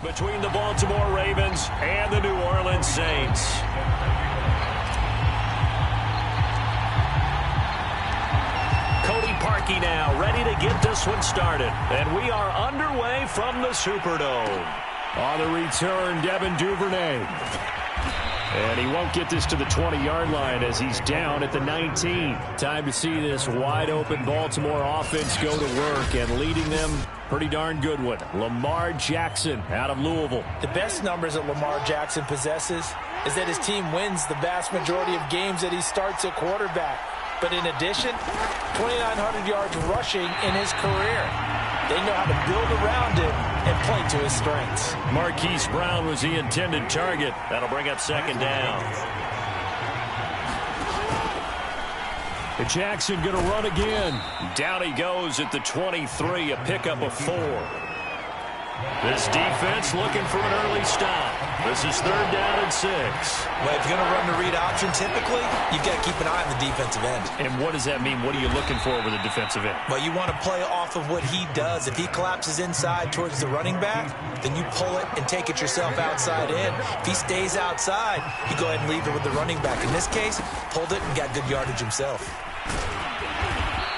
between the Baltimore Ravens and the New Orleans Saints. Cody Parkey now ready to get this one started. And we are underway from the Superdome. On the return, Devin Duvernay. And he won't get this to the 20-yard line as he's down at the 19. Time to see this wide-open Baltimore offense go to work, and leading them, pretty darn good one. Lamar Jackson out of Louisville. The best numbers that Lamar Jackson possesses is that his team wins the vast majority of games that he starts at quarterback. But in addition, 2,900 yards rushing in his career. They know how to build around it and play to his strengths. Marquise Brown was the intended target. That'll bring up second down. And Jackson going to run again. Down he goes at the 23, a pickup of 4. This defense looking for an early stop. This is 3rd down and 6. Well, if you're going to run the read option, typically, you've got to keep an eye on the defensive end. And what does that mean? What are you looking for with a defensive end? Well, you want to play off of what he does. If he collapses inside towards the running back, then you pull it and take it yourself outside in. If he stays outside, you go ahead and leave it with the running back. In this case, pulled it and got good yardage himself.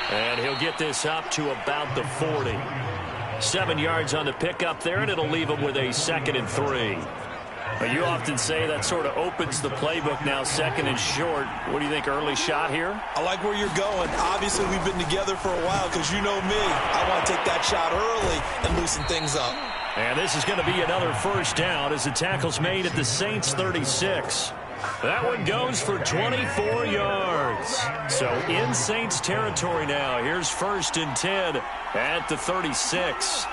And he'll get this up to about the 40. 7 yards on the pickup there, and it'll leave him with a 2nd and 3. But you often say that sort of opens the playbook now, 2nd and short. What do you think, early shot here? I like where you're going. Obviously, we've been together for a while because you know me. I want to take that shot early and loosen things up. And this is going to be another 1st down as the tackle's made at the Saints' 36. That one goes for 24 yards. So in Saints territory now. Here's 1st and 10 at the 36.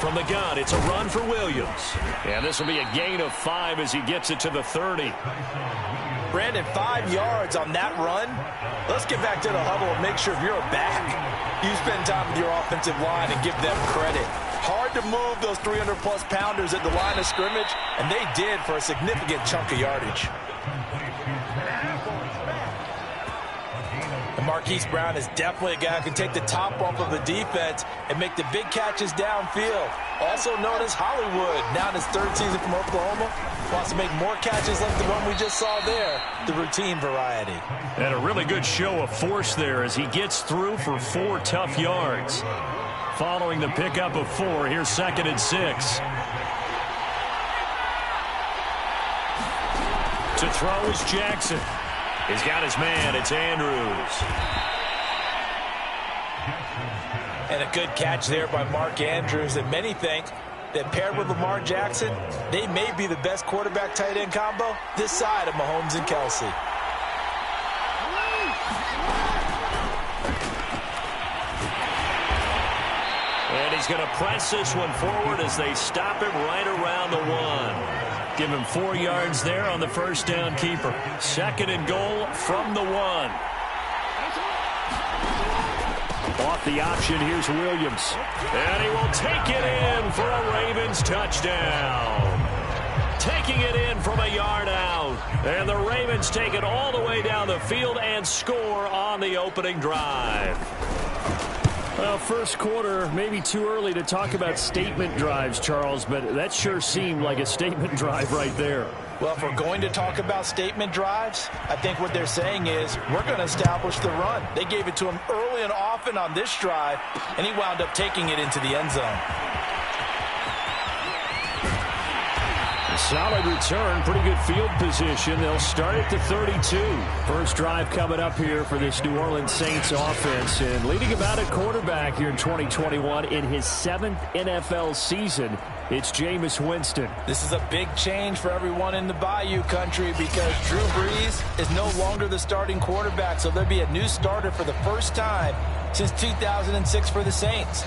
From the gun, it's a run for Williams. And this will be a gain of 5 as he gets it to the 30. Brandon, 5 yards on that run. Let's get back to the huddle and make sure if you're a back, you spend time with your offensive line and give them credit. Hard to move those 300-plus pounders at the line of scrimmage, and they did for a significant chunk of yardage. And Marquise Brown is definitely a guy who can take the top off of the defense and make the big catches downfield. Also known as Hollywood, now in his 3rd season from Oklahoma. Wants to make more catches like the one we just saw there, the routine variety. And a really good show of force there as he gets through for 4 tough yards. Following the pickup of 4, here's 2nd and 6. To throw is Jackson. He's got his man. It's Andrews. And a good catch there by Mark Andrews. And many think that paired with Lamar Jackson, they may be the best quarterback-tight end combo this side of Mahomes and Kelsey. And he's going to press this one forward as they stop him right around the 1. Give him 4 yards there on the 1st down keeper. 2nd and goal from the 1. Off the option, here's Williams. And he will take it in for a Ravens touchdown. Taking it in from a yard out. And the Ravens take it all the way down the field and score on the opening drive. Well, 1st quarter, maybe too early to talk about statement drives, Charles, but that sure seemed like a statement drive right there. Well, if we're going to talk about statement drives, I think what they're saying is we're going to establish the run. They gave it to him early and often on this drive, and he wound up taking it into the end zone. Solid return, pretty good field position. They'll start at the 32. 1st drive coming up here for this New Orleans Saints offense. And leading about at quarterback here in 2021 in his 7th NFL season, it's Jameis Winston. This is a big change for everyone in the Bayou country because Drew Brees is no longer the starting quarterback. So there'll be a new starter for the first time since 2006 for the Saints.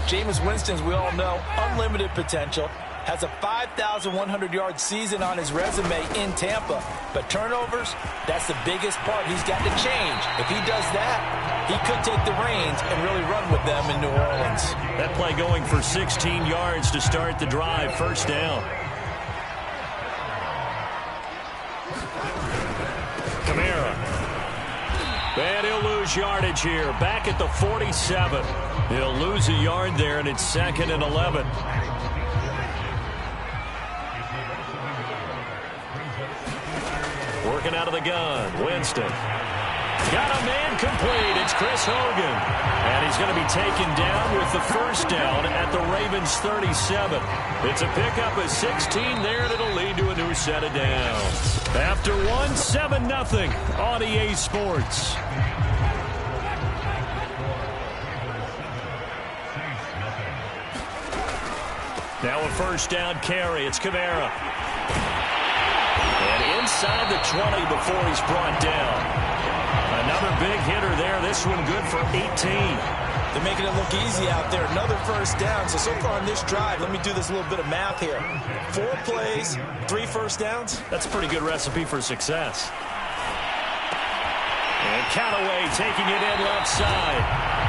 Jameis Winston, as we all know, unlimited potential. Has a 5,100-yard season on his resume in Tampa. But turnovers, that's the biggest part he's got to change. If he does that, he could take the reins and really run with them in New Orleans. That play going for 16 yards to start the drive. 1st down. Kamara. And he'll lose lose yardage here. Back at the 47. He'll lose a yard there, and it's 2nd and 11. Working out of the gun. Winston. Got a man complete. It's Chris Hogan. And he's going to be taken down with the first down at the Ravens 37. It's a pickup of 16 there, and it'll lead to a new set of downs. After one, 7-0 on EA Sports. Now a first down carry. It's Kamara. And inside the 20 before he's brought down. Another big hitter there. This one good for 18. They're making it look easy out there. Another first down. So far on this drive, let me do this little bit of math here. 4 plays, 3 first downs. That's a pretty good recipe for success. And Callaway taking it in left side.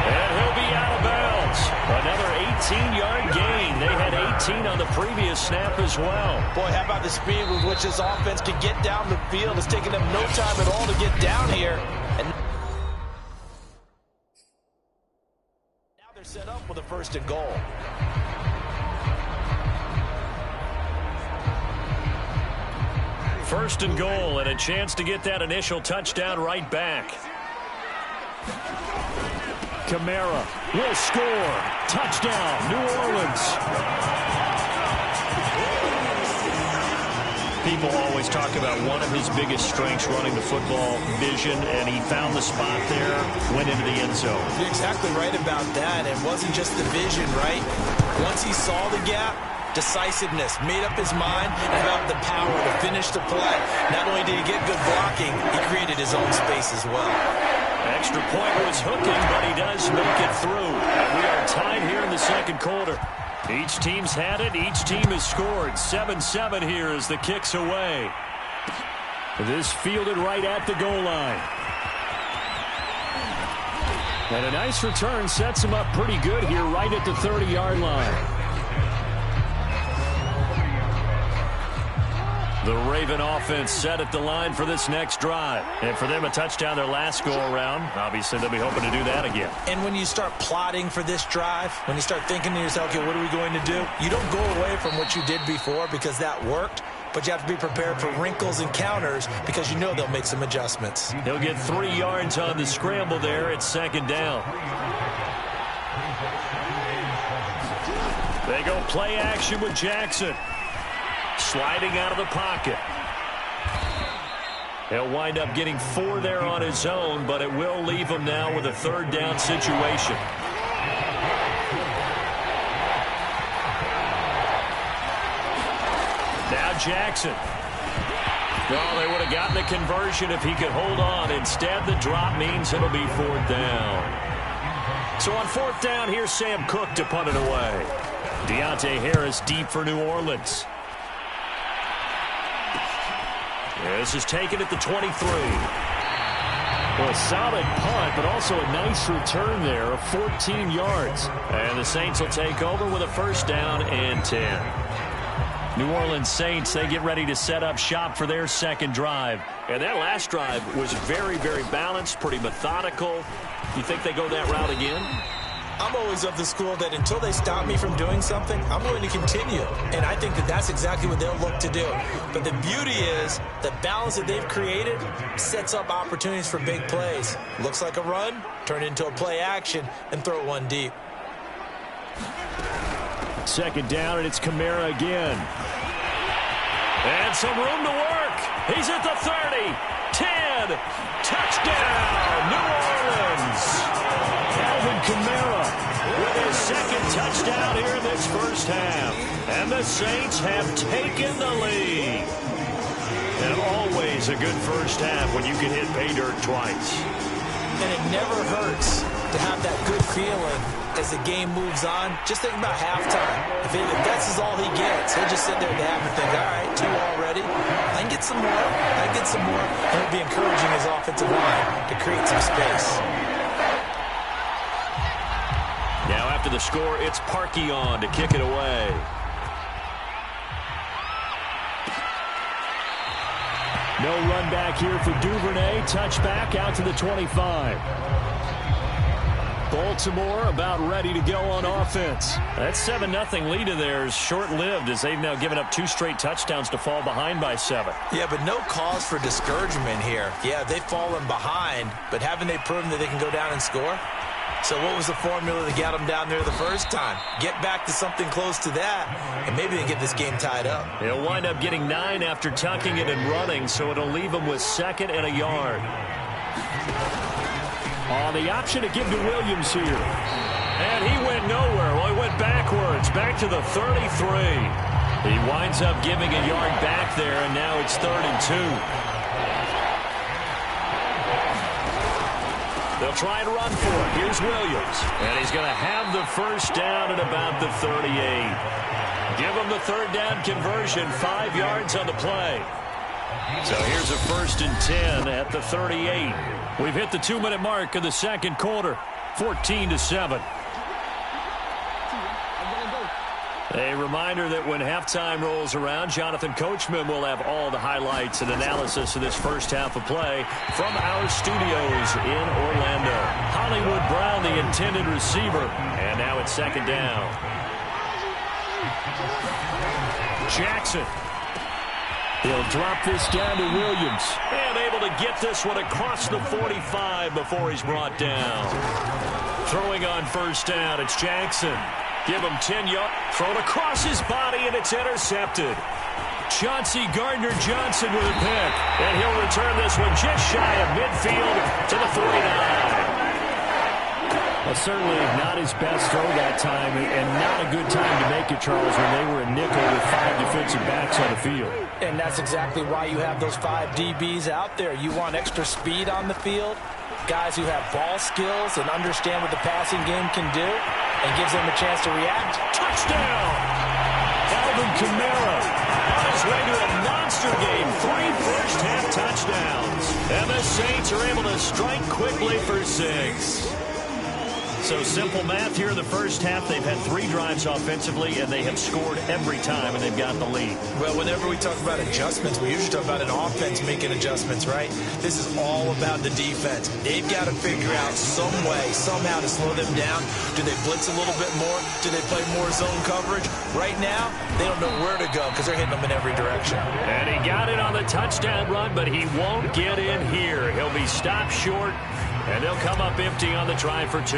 And he'll be out of bounds. Another 18-yard gain. They had 18 on the previous snap as well. Boy, how about the speed with which this offense can get down the field? It's taking them no time at all to get down here. And now they're set up with a 1st and goal. First and goal, and a chance to get that initial touchdown right back. Kamara will score. Touchdown, New Orleans. People always talk about one of his biggest strengths running the football, vision, and he found the spot there, went into the end zone. You're exactly right about that. It wasn't just the vision, right? Once he saw the gap, decisiveness, made up his mind, and got the power to finish the play. Not only did he get good blocking, he created his own space as well. Extra point was hooking, but he does make it through. And we are tied here in the second quarter. Each team's had it. Each team has scored. 7-7 here as the kick's away. This fielded right at the goal line. And a nice return sets him up pretty good here right at the 30-yard line. The Raven offense set at the line for this next drive. And for them, a touchdown their last go-around. Obviously, they'll be hoping to do that again. And when you start plotting for this drive, when you start thinking to yourself, okay, what are we going to do? You don't go away from what you did before because that worked. But you have to be prepared for wrinkles and counters because you know they'll make some adjustments. He'll get 3 yards on the scramble there. It's 2nd down. They go play action with Jackson. Sliding out of the pocket. He'll wind up getting 4 there on his own, but it will leave him now with a 3rd down situation. Now Jackson. Oh, they would have gotten the conversion if he could hold on. Instead, the drop means it'll be 4th down. So on 4th down, here's Sam Cook to punt it away. Deontay Harris deep for New Orleans. This is taken at the 23. Well, a solid punt, but also a nice return there of 14 yards. And the Saints will take over with a 1st down and 10. New Orleans Saints, they get ready to set up shop for their 2nd drive. And that last drive was very, very balanced, pretty methodical. You think they go that route again? I'm always of the school that until they stop me from doing something, I'm going to continue. And I think that that's exactly what they'll look to do. But the beauty is the balance that they've created sets up opportunities for big plays. Looks like a run, turn it into a play action, and throw one deep. 2nd down, and it's Kamara again. And some room to work. He's at the 30, 10, touchdown, New Orleans. Alvin Kamara with his 2nd touchdown here in this 1st half. And the Saints have taken the lead. And always a good 1st half when you can hit pay dirt twice. And it never hurts to have that good feeling as the game moves on. Just think about halftime. If that's all he gets, he'll just sit there at the half and think, all right, 2 already. I can get some more. I can get some more. And it'll be encouraging his offensive line to create some space. Now after the score, it's Parkey on to kick it away. No run back here for Duvernay. Touchback out to the 25. Baltimore about ready to go on offense. That 7-0 lead of theirs short-lived as they've now given up 2 straight touchdowns to fall behind by 7. Yeah, but no cause for discouragement here. Yeah, they've fallen behind, but haven't they proven that they can go down and score? So what was the formula that got them down there the first time? Get back to something close to that, and maybe they get this game tied up. He'll wind up getting 9 after tucking it and running, so it'll leave him with 2nd and a yard. The option to give to Williams here. And he went nowhere. Well, he went backwards, back to the 33. He winds up giving a yard back there, and now it's 3rd and 2. They'll try and run for it. Here's Williams. And he's going to have the first down at about the 38. Give him the 3rd down conversion, 5 yards on the play. So here's a 1st and 10 at the 38. We've hit the 2-minute mark of the second quarter, 14-7. A reminder that when halftime rolls around, Jonathan Coachman will have all the highlights and analysis of this first half of play from our studios in Orlando. Hollywood Brown, the intended receiver, and now it's 2nd down. Jackson. He'll drop this down to Williams. And able to get this one across the 45 before he's brought down. Throwing on 1st down, it's Jackson. Give him 10 yards. Thrown across his body, and it's intercepted. Chauncey Gardner-Johnson with a pick. And he'll return this one just shy of midfield to the 49. Well, certainly not his best throw that time, and not a good time to make it, Charles, when they were a nickel with 5 defensive backs on the field. And that's exactly why you have those 5 DBs out there. You want extra speed on the field, guys who have ball skills and understand what the passing game can do, and gives them a chance to react. Touchdown! Alvin Kamara on his way to a monster game. 3 first-half touchdowns. And the Saints are able to strike quickly for 6. So simple math here in the first half. They've had 3 drives offensively, and they have scored every time, and they've got the lead. Well, whenever we talk about adjustments, we usually talk about an offense making adjustments, right? This is all about the defense. They've got to figure out some way, somehow to slow them down. Do they blitz a little bit more? Do they play more zone coverage? Right now, they don't know where to go because they're hitting them in every direction. And he got it on the touchdown run, but he won't get in here. He'll be stopped short. And they'll come up empty on the try for 2.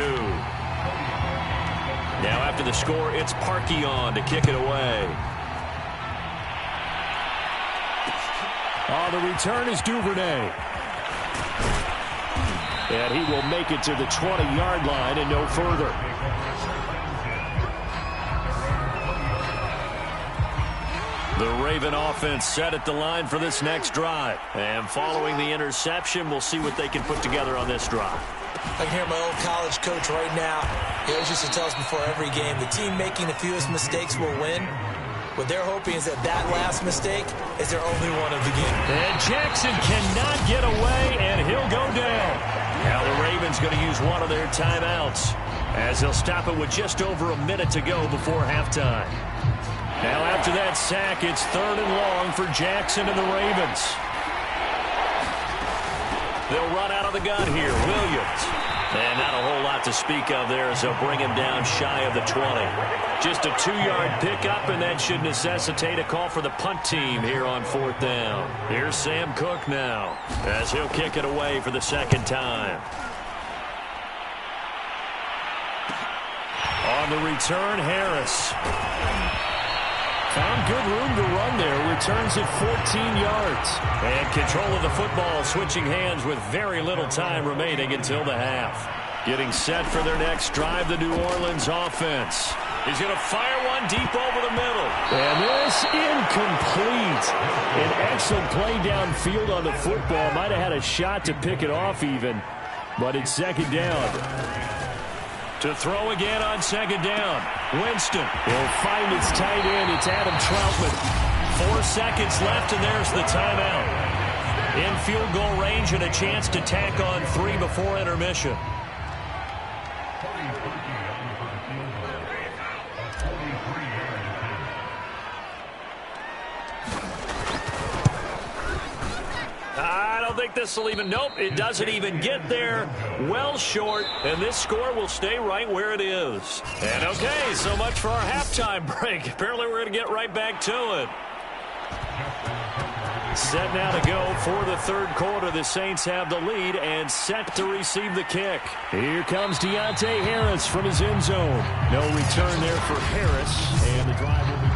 Now after the score, it's Parkey on to kick it away. The return is Duvernay. And he will make it to the 20-yard line and no further. The Raven offense set at the line for this next drive. And following the interception, we'll see what they can put together on this drive. I can hear my old college coach right now. He always used to tell us before every game, the team making the fewest mistakes will win. What they're hoping is that last mistake is their only one of the game. And Jackson cannot get away, and he'll go down. Now the Ravens going to use one of their timeouts as they'll stop it with just over a minute to go before halftime. Now after that sack, it's 3rd and long for Jackson and the Ravens. They'll run out of the gun here. Williams. And not a whole lot to speak of there as they'll bring him down shy of the 20. Just a 2-yard pickup, and that should necessitate a call for the punt team here on 4th down. Here's Sam Cook now as he'll kick it away for the 2nd time. On the return, Harris. Found good room to run there. Returns it 14 yards. And control of the football switching hands with very little time remaining until the half. Getting set for their next drive, the New Orleans offense. He's going to fire one deep over the middle. And this incomplete. An excellent play downfield on the football. Might have had a shot to pick it off even. But it's 2nd down. To throw again on 2nd down. Winston will find its tight end. It's Adam Troutman. 4 seconds left, and there's the timeout. In field goal range and a chance to tack on 3 before intermission. think this will even... Nope, it doesn't even get there. Well short, and this score will stay right where it is. And okay, so much for our halftime break. Apparently we're going to get right back to it. Set now to go for the third quarter. The Saints have the lead and set to receive the kick. Here comes Deontay Harris from his end zone. No return there for Harris, and the drive will begin.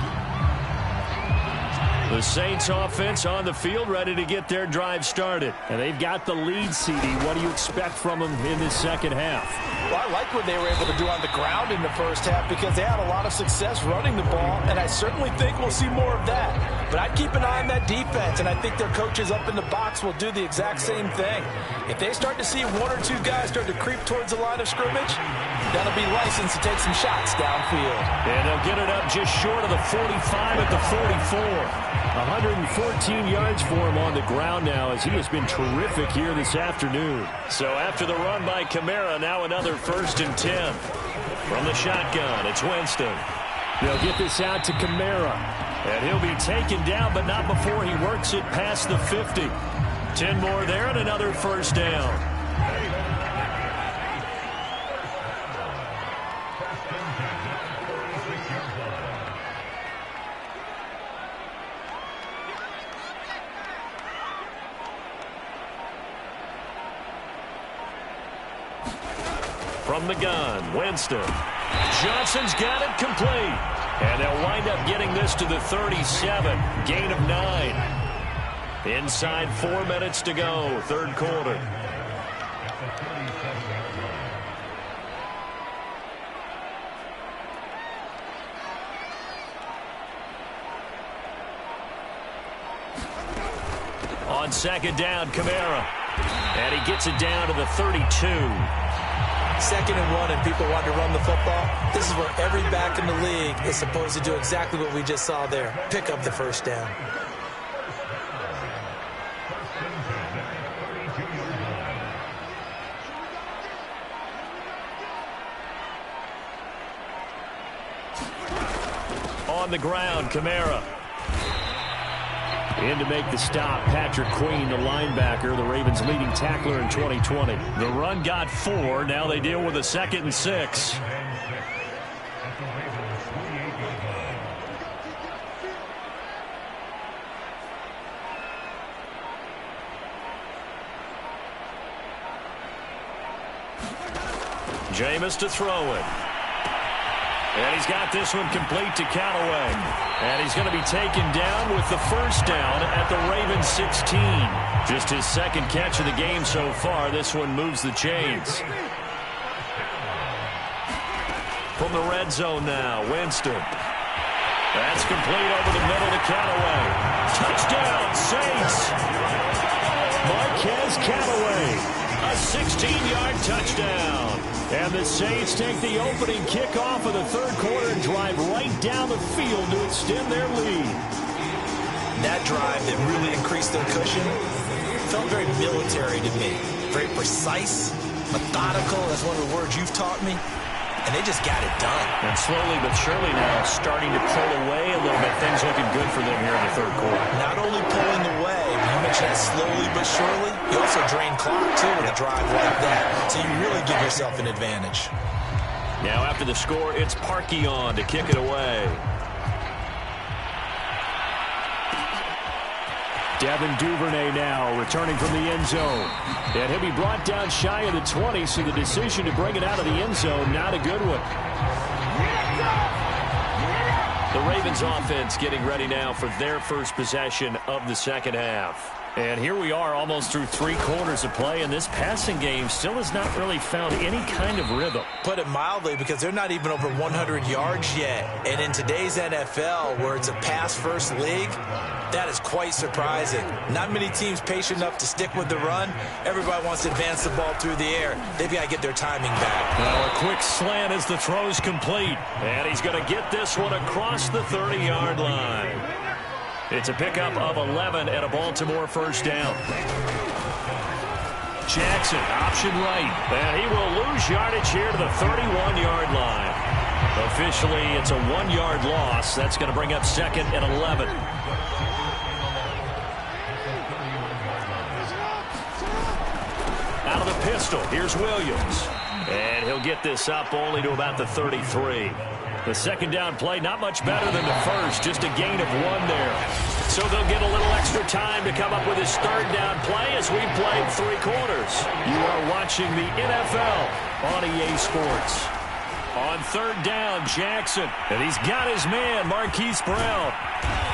The Saints offense on the field, ready to get their drive started. And they've got the lead, CD. What do you expect from them in this second half? Well, I like what they were able to do on the ground in the first half because they had a lot of success running the ball, and I certainly think we'll see more of that. But I'd keep an eye on that defense, and I think their coaches up in the box will do the exact same thing. If they start to see one or two guys start to creep towards the line of scrimmage, that'll be licensed to take some shots downfield. And they'll get it up just short of the 45 at the 44. 114 yards for him on the ground now as he has been terrific here this afternoon. So after the run by Kamara, now another 1st and 10. From the shotgun, it's Winston. They'll get this out to Kamara. And he'll be taken down, but not before he works it past the 50. 10 more there and another 1st down. From the gun, Winston. Johnson's got it complete. And they'll wind up getting this to the 37. Gain of 9. Inside 4 minutes to go, third quarter. On second down, Kamara. And he gets it down to the 32. 2nd and 1 and people want to run the football. This is where every back in the league is supposed to do exactly what we just saw there. Pick up the 1st down. On the ground, Kamara. In to make the stop, Patrick Queen, the linebacker, the Ravens' leading tackler in 2020. The run got 4. Now they deal with a 2nd and 6. Jameis to throw it. And he's got this one complete to Callaway. And he's going to be taken down with the 1st down at the Ravens 16. Just his 2nd catch of the game so far. This one moves the chains. From the red zone now, Winston. That's complete over the middle to Callaway. Touchdown, Saints! Marquez Callaway. A 16-yard touchdown. And the Saints take the opening kickoff of the third quarter and drive right down the field to extend their lead. That drive that really increased their cushion felt very military to me. Very precise, methodical. That's one of the words you've taught me. And they just got it done. And slowly but surely now starting to pull away a little bit. Things looking good for them here in the third quarter. Not only pulling away, you mentioned that slowly but surely. You also drain clock, too, with a drive like that. So you really give yourself an advantage. Now after the score, it's Parkey on to kick it away. Devin Duvernay now returning from the end zone. And he'll be brought down shy of the 20, so the decision to bring it out of the end zone, not a good one. The Ravens offense getting ready now for their first possession of the second half. And here we are almost through 3 quarters of play, and this passing game still has not really found any kind of rhythm. Put it mildly, because they're not even over 100 yards yet. And in today's NFL, where it's a pass-first league, that is quite surprising. Not many teams patient enough to stick with the run. Everybody wants to advance the ball through the air. They've got to get their timing back. Well, a quick slant as the throw's complete. And he's going to get this one across the 30-yard line. It's a pickup of 11 and a Baltimore 1st down. Jackson, option right. And he will lose yardage here to the 31-yard line. Officially, it's a 1-yard loss. That's going to bring up 2nd and 11. pistol. Here's Williams. And he'll get this up only to about the 33. The second down play, not much better than the first, just a gain of 1 there. So they'll get a little extra time to come up with his third down play as we played 3 quarters. You are watching the NFL on EA Sports. On third down, Jackson. And he's got his man, Marquise Brown.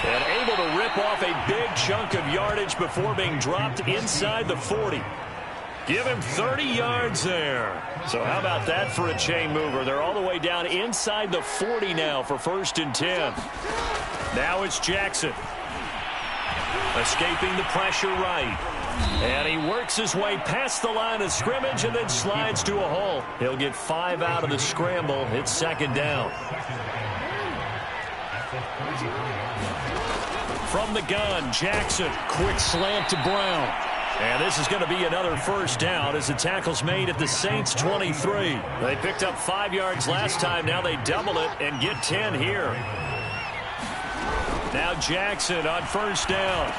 And able to rip off a big chunk of yardage before being dropped inside the 40. Give him 30 yards there. So how about that for a chain mover? They're all the way down inside the 40 now for 1st and 10. Now it's Jackson. Escaping the pressure right. And he works his way past the line of scrimmage and then slides to a hole. He'll get 5 out of the scramble. It's 2nd down. From the gun, Jackson. Quick slant to Brown. And this is going to be another 1st down as the tackle's made at the Saints' 23. They picked up 5 yards last time. Now they double it and get 10 here. Now Jackson on 1st down.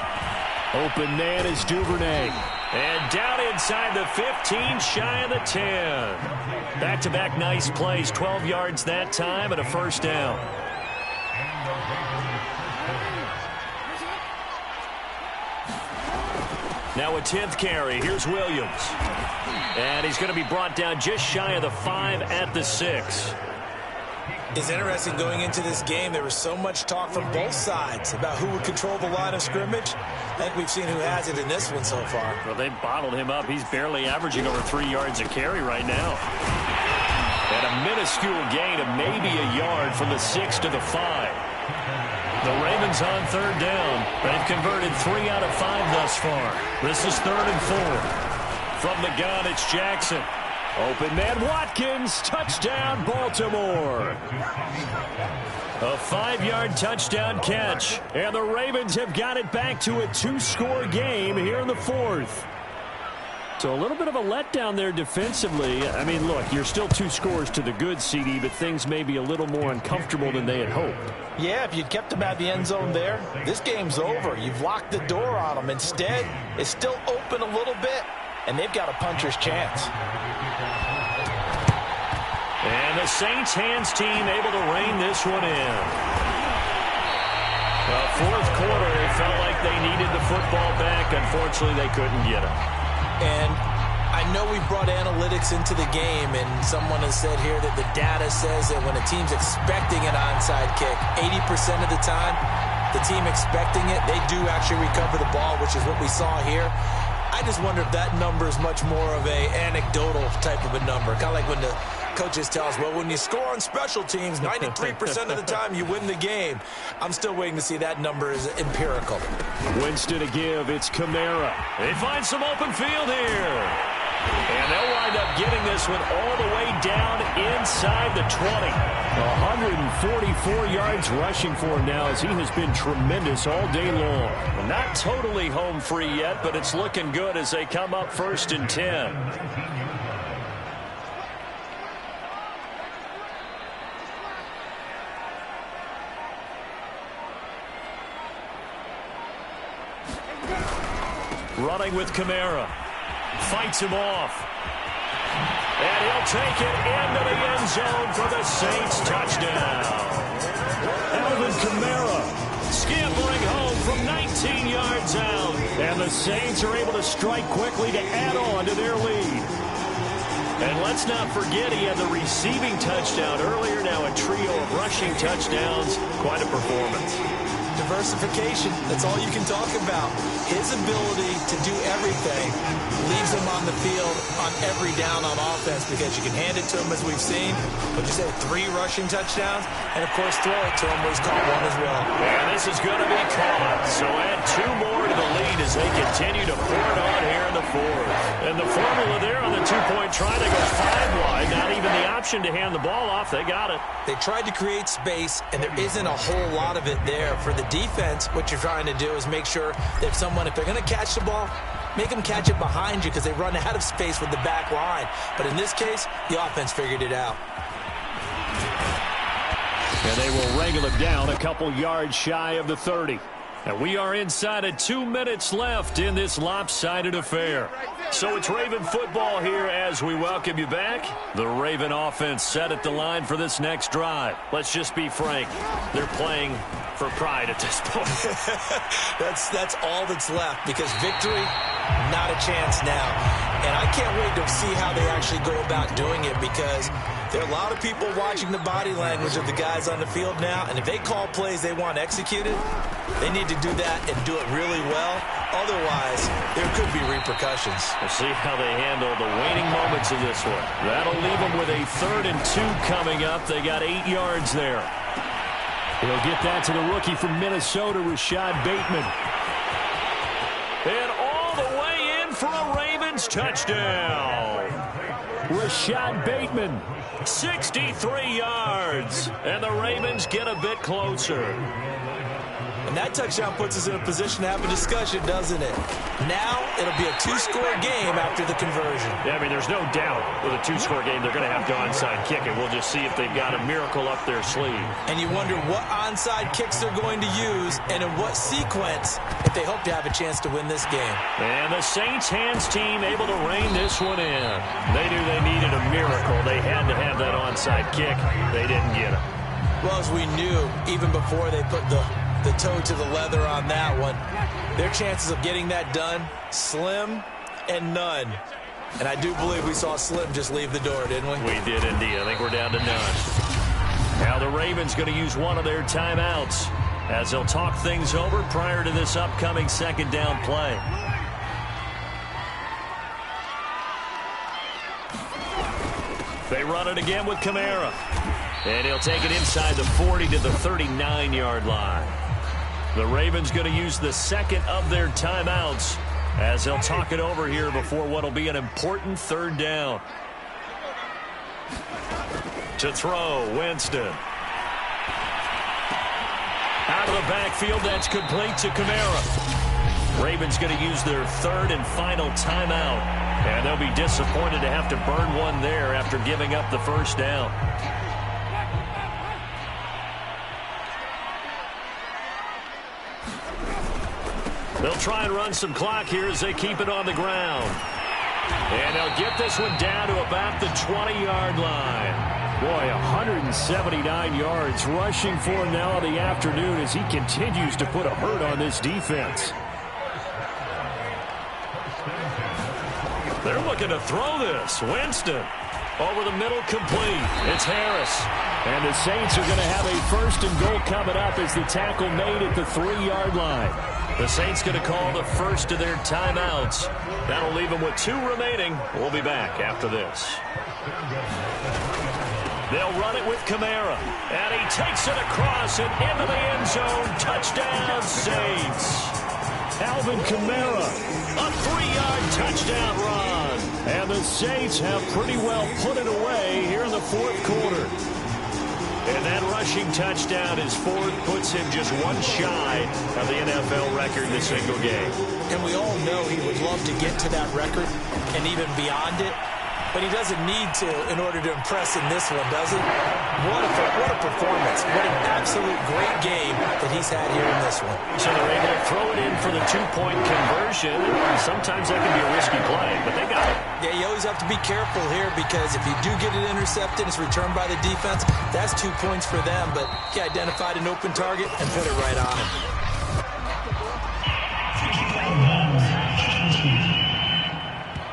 Open man is Duvernay. And down inside the 15, shy of the 10. Back-to-back nice plays, 12 yards that time and a 1st down. Now a 10th carry. Here's Williams. And he's going to be brought down just shy of the 5 at the 6. It's interesting going into this game. There was so much talk from both sides about who would control the line of scrimmage. I think we've seen who has it in this one so far. Well, they bottled him up. He's barely averaging over 3 yards a carry right now. And a minuscule gain of maybe a yard from the 6 to the 5. The Ravens on 3rd down. They've converted 3 out of 5 thus far. This is 3rd and 4. From the gun, it's Jackson. Open man Watkins, touchdown Baltimore. A 5-yard touchdown catch. And the Ravens have got it back to a 2-score game here in the 4th. So a little bit of a letdown there defensively. I mean, look, you're still 2 scores to the good, CD, but things may be a little more uncomfortable than they had hoped. Yeah, if you'd kept them at the end zone there, this game's over. You've locked the door on them. Instead, it's still open a little bit, and they've got a puncher's chance. And the Saints hands team able to rein this one in. Well, 4th quarter, they felt like they needed the football back. Unfortunately, they couldn't get it. And I know we brought analytics into the game, and someone has said here that the data says that when a team's expecting an onside kick, 80% of the time, the team expecting it, they do actually recover the ball, which is what we saw here. I just wonder if that number is much more of a anecdotal type of a number. Kind of like when the coaches tell us, well, when you score on special teams, 93% of the time you win the game. I'm still waiting to see that number is empirical. Winston to give. It's Kamara. They find some open field here. And they'll wind up getting this one all the way down inside the 20. 144 yards rushing for him now as he has been tremendous all day long. Well, not totally home free yet, but it's looking good as they come up 1st and 10. Running with Kamara. Fights him off. And he'll take it into the end zone for the Saints touchdown. Alvin Kamara scampering home from 19 yards out. And the Saints are able to strike quickly to add on to their lead. And let's not forget he had the receiving touchdown earlier. Now a trio of rushing touchdowns. Quite a performance. Diversification, that's all you can talk about. His ability to do everything leaves him on the field on every down on offense because you can hand it to him as we've seen. But you say 3 rushing touchdowns, and of course throw it to him where he's caught 1 as well. And this is going to be caught. So add 2 more to the lead as they continue to pour it on here in the 4th. And the formula there on the 2-point try, they go 5 wide. Not even the option to hand the ball off. They got it. They tried to create space, and there isn't a whole lot of it there. For the defense, what you're trying to do is make sure that if they're going to catch the ball, make them catch it behind you because they run out of space with the back line. But in this case, the offense figured it out. And they will wrangle it down a couple yards shy of the 30. And we are inside of 2 minutes left in this lopsided affair. So it's Raven football here as we welcome you back. The Raven offense set at the line for this next drive. Let's just be frank. They're playing for pride at this point. That's all that's left, because victory, not a chance now. And I can't wait to see how they actually go about doing it, because there are a lot of people watching the body language of the guys on the field now, and if they call plays they want executed, they need to do that and do it really well. Otherwise, there could be repercussions. We'll see how they handle the waning moments of this one. That'll leave them with a 3rd and 2 coming up. They got 8 yards there. He'll get that to the rookie from Minnesota, Rashad Bateman. And all the way in for a Ravens touchdown. Rashad Bateman, 63 yards. And the Ravens get a bit closer. And that touchdown puts us in a position to have a discussion, doesn't it? Now it'll be a 2-score game after the conversion. Yeah, I mean, there's no doubt with a 2-score game they're going to have to onside kick it. We'll just see if they've got a miracle up their sleeve. And you wonder what onside kicks they're going to use and in what sequence if they hope to have a chance to win this game. And the Saints hands team able to rein this one in. They knew they needed a miracle. They had to have that onside kick. They didn't get it. Well, as we knew, even before they put the toe to the leather on that one, their chances of getting that done, slim and none. And I do believe we saw Slim just leave the door, didn't we? We did indeed. I think we're down to none. Now the Ravens going to use one of their timeouts as they'll talk things over prior to this upcoming 2nd down play. They run it again with Kamara. And he'll take it inside the 40 to the 39-yard line. The Ravens going to use the 2nd of their timeouts as they'll talk it over here before what will be an important 3rd down. To throw, Winston. Out of the backfield, that's complete to Kamara. Ravens going to use their 3rd and final timeout. And they'll be disappointed to have to burn one there after giving up the 1st down. They'll try and run some clock here as they keep it on the ground. And they'll get this one down to about the 20-yard line. Boy, 179 yards rushing for him now in the afternoon as he continues to put a hurt on this defense. They're looking to throw this. Winston over the middle, complete. It's Harris. And the Saints are going to have a 1st and goal coming up as the tackle made at the 3-yard line. The Saints going to call the 1st of their timeouts. That'll leave them with 2 remaining. We'll be back after this. They'll run it with Kamara. And he takes it across and into the end zone. Touchdown, Saints. Alvin Kamara, a 3-yard touchdown run. And the Saints have pretty well put it away here in the 4th quarter. And that rushing touchdown, his 4th, puts him just one shy of the NFL record in a single game. And we all know he would love to get to that record and even beyond it. But he doesn't need to in order to impress in this one, does he? What a performance. What an absolute great game that he's had here in this one. So they're able to throw it in for the 2-point conversion. Sometimes that can be a risky play, but they got it. Yeah, you always have to be careful here because if you do get it intercepted, it's returned by the defense. That's 2 points for them, but he identified an open target and put it right on him.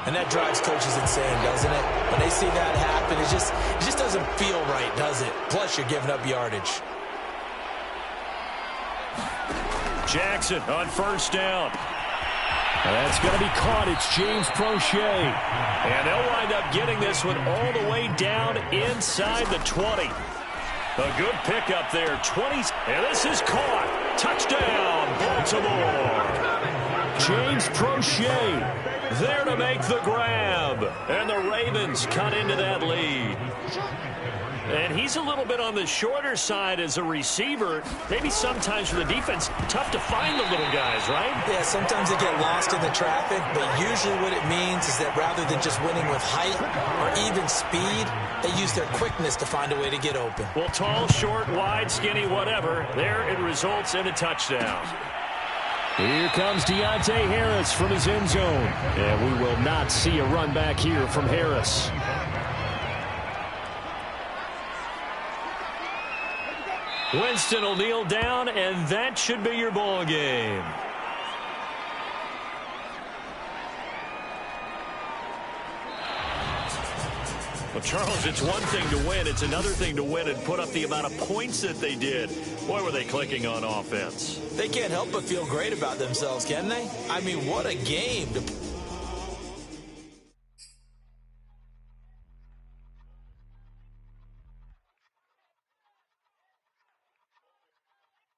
And that drives coaches insane, doesn't it? When they see that happen, it just doesn't feel right, does it? Plus, you're giving up yardage. Jackson on 1st down. That's going to be caught. It's James Prochet. And they'll wind up getting this one all the way down inside the 20. A good pickup there. 20. And this is caught. Touchdown, Baltimore. James Prochet there to make the grab. And the Ravens cut into that lead. And he's a little bit on the shorter side as a receiver. Maybe sometimes for the defense, tough to find the little guys, right? Yeah, sometimes they get lost in the traffic, but usually what it means is that rather than just winning with height or even speed, they use their quickness to find a way to get open. Well, tall, short, wide, skinny, whatever, there it results in a touchdown. Here comes Deontay Harris from his end zone. And we will not see a run back here from Harris. Winston will kneel down, and that should be your ball game. Well, Charles, it's one thing to win. It's another thing to win and put up the amount of points that they did. Boy, were they clicking on offense. They can't help but feel great about themselves, can they? I mean, what a game to